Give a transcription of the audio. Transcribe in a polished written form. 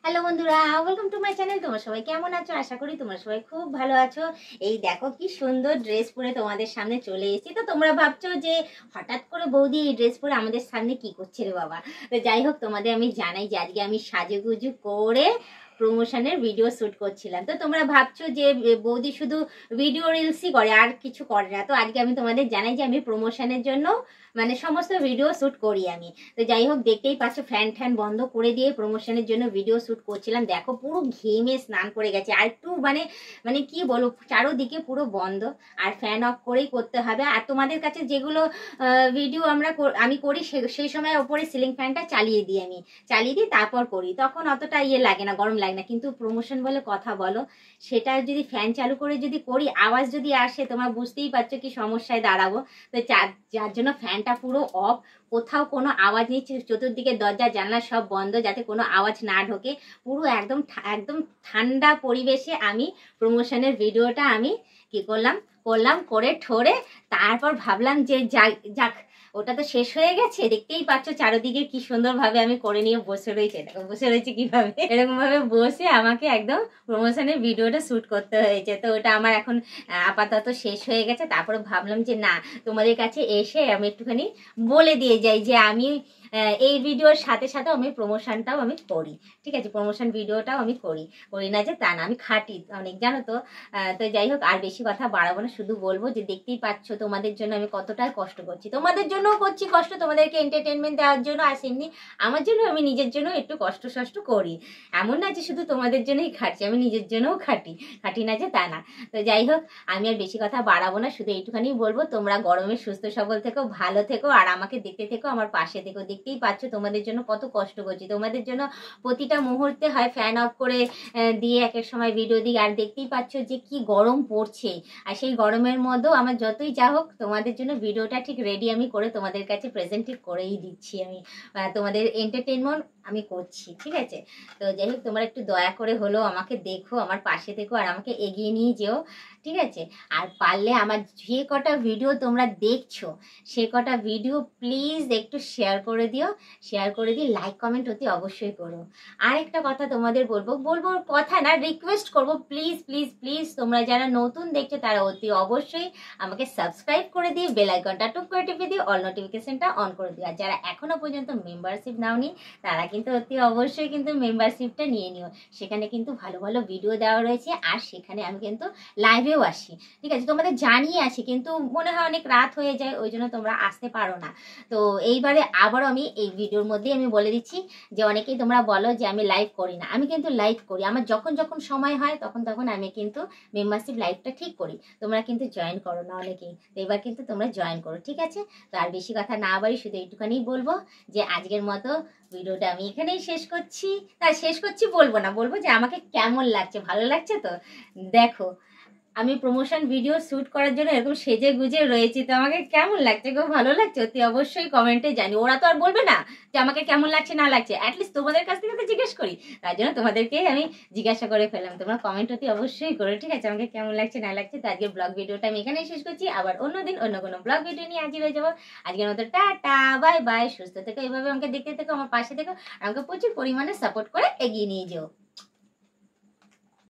Hello বন্ধুরা, welcome to my channel. তোমরা সবাই কেমন আছো? আশা করি তোমরা সবাই খুব ভালো আছো। এই দেখো কি সুন্দর ড্রেস পরে তোমাদের সামনে চলে এসেছি। তো তোমরা ভাবছো যে হঠাৎ করে বৌদি এই ড্রেস পরে আমাদের সামনে কি করছে রে বাবা। তো যাই হোক, তোমাদের আমি জানাই যে আজকে আমি সাজুগুজু করে প্রমোশনের ভিডিও শ্যুট করছিলাম। তো তোমরা ভাবছো যে বৌদি শুধু ভিডিও রিলসই করে, আর কিছু করে না। তো আজকে আমি তোমাদের জানাই যে আমি প্রমোশনের জন্য মানে সমস্ত ভিডিও শ্যুট করি আমি। তো যাই হোক, দেখতেই পাচ্ছ ফ্যান ট্যান বন্ধ করে দিয়ে প্রমোশনের জন্য ভিডিও শ্যুট করছিলাম। দেখো পুরো ঘেমে স্নান করে গেছে। আর একটু মানে মানে কি বলবো, চারোদিকে পুরো বন্ধ, আর ফ্যান অফ করেই করতে হবে। আর তোমাদের কাছে যেগুলো ভিডিও আমি করি সেই সময় ওপরে সিলিং ফ্যানটা চালিয়ে দিই, আমি চালিয়ে দিই তারপর করি, তখন অতটা ইয়ে লাগে না, গরম লাগে না। কিন্তু প্রমোশন বলে কথা বলো, সেটা যদি ফ্যান চালু করে যদি করি, আওয়াজ যদি আসে, তোমরা বুঝতেই পারছো কি সমস্যায় দাঁড়াবো। তো যার জন্য ফ্যানটা পুরো অফ, কোথাও কোনো আওয়াজ নেই, চতুর্দিকে দরজা জানলা সব বন্ধ, যাতে কোনো আওয়াজ না ঢোকে। পুরো একদম একদম ঠান্ডা পরিবেশে আমি প্রমোশনের ভিডিওটা আমি কি করলাম করে ঠোরে তারপর ভাবলাম যে যাক, ওটা তো শেষ হয়ে গেছে। দেখতেই পাচ্ছ চারিদিকে কি সুন্দরভাবে আমি করে নিয়ে বসে রয়েছে। দেখো বসে রয়েছে কিভাবে, এরকম ভাবে বসে আমাকে একদম প্রমোশনের ভিডিওটা শুট করতে হয়েছে। তো ওটা আমার এখন আপাতত শেষ হয়ে গেছে। তারপরে ভাবলাম যে না, তোমাদের কাছে এসে আমি একটুখানি বলে দিয়ে যাই যে আমি এই ভিডিওর সাথে সাথে আমি প্রমোশনটাও আমি করি। ঠিক আছে, প্রমোশন ভিডিওটাও আমি করি না যে তা না, আমি খাটি অনেক, জানো তো। তো যাই হোক, আর বেশি কথা বাড়াবো না, শুধু বলবো যে দেখতেই পাচ্ছ তোমাদের জন্য আমি কতটা কষ্ট করছি। তোমাদের জন্যও করছি কষ্ট, তোমাদেরকে এন্টারটেনমেন্ট দেওয়ার জন্য, আর সেমনি আমার জন্য আমি নিজের জন্য একটু কষ্ট করি। এমন না যে শুধু তোমাদের জন্যই খাটছি, আমি নিজের জন্যও খাটি না যে তা না। তো যাই হোক, আমি আর বেশি কথা বাড়াবো না, শুধু এইটুখানি বলবো তোমরা গরমে সুস্থ সবল থেকো, ভালো থেকো, আর আমাকে দেখতে থেকো, আমার পাশে থেকো। দেখতেই পাচ্ছ তোমাদের জন্য কত কষ্ট করছি, তোমাদের জন্য প্রতিটা মুহূর্তে হয় ফ্যান অফ করে দিয়ে এক এক সময় ভিডিও দিই। আর দেখতেই পাচ্ছ যে কি গরম পড়ছে, আর সেই গরমের মধ্যেও আমার যতই যা হোক তোমাদের জন্য ভিডিওটা ঠিক রেডি আমি করে তোমাদের কাছে প্রেজেন্ট করেই দিচ্ছি। আমি তোমাদের এন্টারটেনমেন্ট আমি করছি, ঠিক আছে। তো যাই হোক, তোমরা একটু দয়া করে হলো আমাকে দেখো, আমার পাশে থেকো, আর আমাকে এগিয়ে নিয়ে যেও, ঠিক আছে। আর পারলে আমার যে কটা ভিডিও তোমরা দেখছো সে কটা ভিডিও প্লিজ একটু শেয়ার করে দিও, লাইক কমেন্ট অতি অবশ্যই করো। আর একটা কথা তোমাদের বলবো কথা না, রিকোয়েস্ট করবো, প্লিজ প্লিজ প্লিজ তোমরা যারা নতুন দেখছো তারা অতি অবশ্যই আমাকে সাবস্ক্রাইব করে দিয়ে বেল আইকনটা টুক করে টিপে দিয়ে অল নোটিফিকেশনটা অন করে দিও। আর যারা এখনো পর্যন্ত মেম্বারশিপ নাওনি তারা কিন্তু অতি অবশ্যই কিন্তু মেম্বারশিপটা নিয়ে নিও। সেখানে কিন্তু ভালো ভালো ভিডিও দেওয়া রয়েছে, আর সেখানে আমি কিন্তু লাইভেও আসি, ঠিক আছে। তোমাদের জানিয়ে আসি, কিন্তু মনে হয় অনেক রাত হয়ে যায়, ওই জন্য তোমরা আসতে পারো না। তো এইবারে আবারও আমি এই ভিডিওর মধ্যেই আমি বলে দিচ্ছি যে অনেকেই তোমরা বলো যে আমি লাইভ করি না, আমি কিন্তু লাইভ করি। আমার যখন যখন সময় হয় তখন আমি কিন্তু মেম্বারশিপ লাইভটা ঠিক করি। তোমরা কিন্তু জয়েন করো না অনেকেই, তো এবার কিন্তু তোমরা জয়েন করো, ঠিক আছে। তো আর বেশি কথা না বাড়ি, শুধু এইটুখানি বলবো যে আজকের মতো ভিডিওটা আমি এখানেই শেষ করছি। বলবো না, বলবো যে আমাকে কেমন লাগছে, ভালো লাগছে তো। দেখো, আমি প্রমোশন ভিডিও শ্যুট করার জন্য এরকম সেজে গুজে রয়েছি, তো আমাকে কেমন লাগছে গো, ভালো লাগছে অতি অবশ্যই কমেন্টে জানি। ওরা তো আর বলবে না যে আমাকে কেমন লাগছে না লাগছে, অ্যাটলিস্ট তোমাদের কাছ থেকে তো জিজ্ঞেস করি, তার জন্য তোমাদেরকেই আমি জিজ্ঞাসা করে ফেললাম। তোমরা কমেন্ট অতি অবশ্যই করো, ঠিক আছে, আমাকে কেমন লাগছে না লাগছে। তো আজকের ব্লগ ভিডিওটা আমি এখানেই শেষ করছি, আবার অন্যদিন অন্য কোনো ব্লগ ভিডিও নিয়ে হাজির হয়ে যাবো। আজকের মতো টাটা, বাই বাই, সুস্থ থেকো, এইভাবে আমাকে দেখতে থেকো, আমার পাশে থেকো, আমাকে প্রচুর পরিমাণে সাপোর্ট করে এগিয়ে নিয়ে যাও।